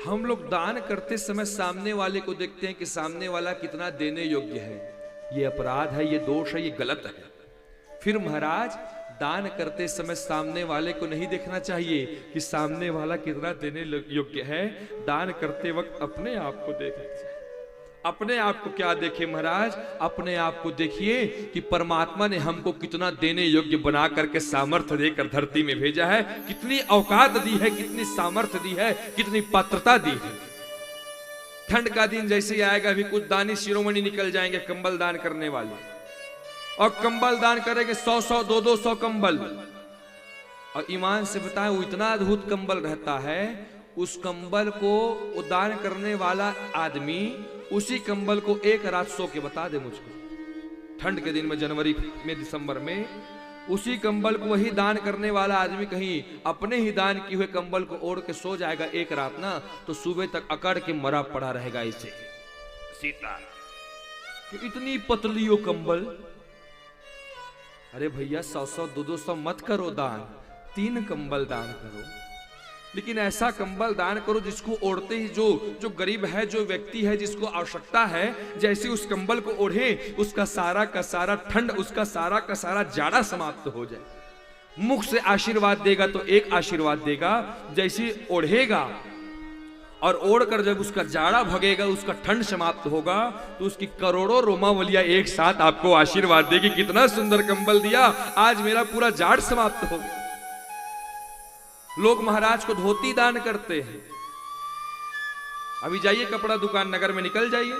हम लोग दान करते समय सामने वाले को देखते हैं कि सामने वाला कितना देने योग्य है। ये अपराध है, ये दोष है, ये गलत है। फिर महाराज दान करते समय सामने वाले को नहीं देखना चाहिए कि सामने वाला कितना देने योग्य है। दान करते वक्त अपने आप को देखना चाहिए। अपने आप को क्या देखे महाराज? अपने आप को देखिए कि परमात्मा ने हमको कितना देने योग्य बना करके सामर्थ्य देकर धरती में भेजा है, कितनी औकात दी है, कितनी सामर्थ्य दी है, कितनी पात्रता दी है। ठंड का दिन जैसे ही आएगा भी कुछ दानी शिरोमणि निकल जाएंगे कंबल दान करने वाले, और कंबल दान करेंगे 100-100 200 कंबल। और ईमान से बताएं वो इतना अद्भुत कंबल रहता है, उस कंबल को वो दान करने वाला आदमी उसी कंबल को एक रात सो के बता दे मुझको, ठंड के दिन में जनवरी में दिसंबर में उसी कंबल को वही दान करने वाला आदमी कहीं अपने ही दान किए हुए कंबल को ओढ़ के सो जाएगा एक रात ना, तो सुबह तक अकड़ के मरा पड़ा रहेगा इसे सीता कि इतनी पतली वो कंबल। अरे भैया 100-100 200 मत करो दान, 3 कंबल दान करो, लेकिन ऐसा कंबल दान करो जिसको ओढ़ते ही जो गरीब है, जो व्यक्ति है जिसको आवश्यकता है, जैसे उस कंबल को ओढ़े उसका सारा का सारा ठंड, उसका सारा का सारा जाड़ा समाप्त हो जाए। मुख से आशीर्वाद देगा तो एक आशीर्वाद देगा, जैसे ओढ़ेगा और ओढ़कर जब उसका जाड़ा भगेगा, उसका ठंड समाप्त होगा, तो उसकी करोड़ों रोमावलियां एक साथ आपको आशीर्वाद देगी, कितना सुंदर कंबल दिया, आज मेरा पूरा जाड़ समाप्त हो गया। लोग महाराज को धोती दान करते हैं। अभी जाइए कपड़ा दुकान नगर में, निकल जाइए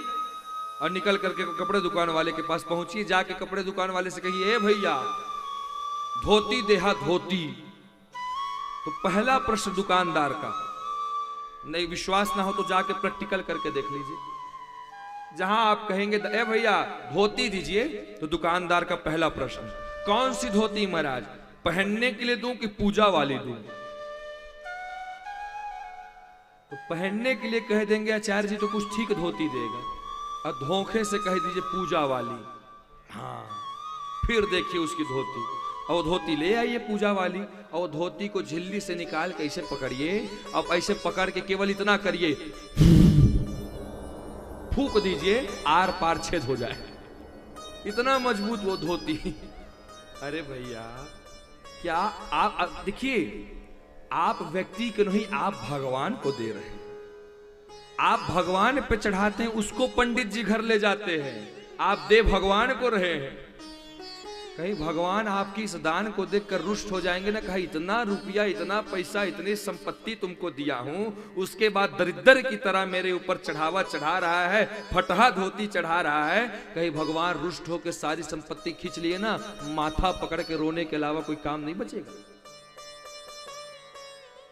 और निकल करके कपड़े दुकान वाले के पास पहुंचिए, जाके कपड़े दुकान वाले से कहिए, ए भैया धोती देहा धोती। तो पहला प्रश्न दुकानदार का, नहीं विश्वास ना हो तो जाके प्रैक्टिकल करके देख लीजिए। जहां आप कहेंगे ए भैया धोती दीजिए, तो दुकानदार का पहला प्रश्न, कौन सी धोती महाराज, पहनने के लिए दूं कि पूजा वाली दूं? तो पहनने के लिए कह देंगे आचार्य जी तो कुछ ठीक धोती देगा, और धोखे से कह दीजिए पूजा वाली। हाँ, फिर देखिए उसकी धोती, और धोती ले आइए पूजा वाली, और धोती को झिल्ली से निकाल के ऐसे पकड़िए, अब ऐसे पकड़ के केवल इतना करिए, फूक दीजिए, आर पार छेद हो जाए, इतना मजबूत वो धोती। अरे भैया क्या आप देखिए, आप व्यक्ति को नहीं, आप भगवान को दे रहे हैं। आप भगवान पे चढ़ाते हैं, उसको पंडित जी घर ले जाते हैं, आप दे भगवान को रहे हैं। कहीं भगवान आपकी इस दान को देखकर रुष्ट हो जाएंगे ना, कहा इतना रुपया, इतना पैसा, इतनी संपत्ति तुमको दिया हूं, उसके बाद दरिद्र की तरह मेरे ऊपर चढ़ावा चढ़ा रहा है, फटहा धोती चढ़ा रहा है। कहीं भगवान रुष्ट होकर सारी संपत्ति खींच लिए ना, माथा पकड़ के रोने के अलावा कोई काम नहीं बचेगा।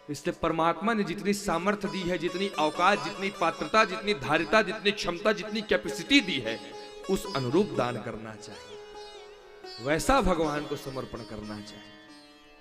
इसलिए परमात्मा ने जितनी सामर्थ्य दी है, जितनी औकात, जितनी पात्रता, जितनी धारिता, जितनी क्षमता, जितनी कैपेसिटी दी है, उस अनुरूप दान करना चाहिए, वैसा भगवान को समर्पण करना चाहिए।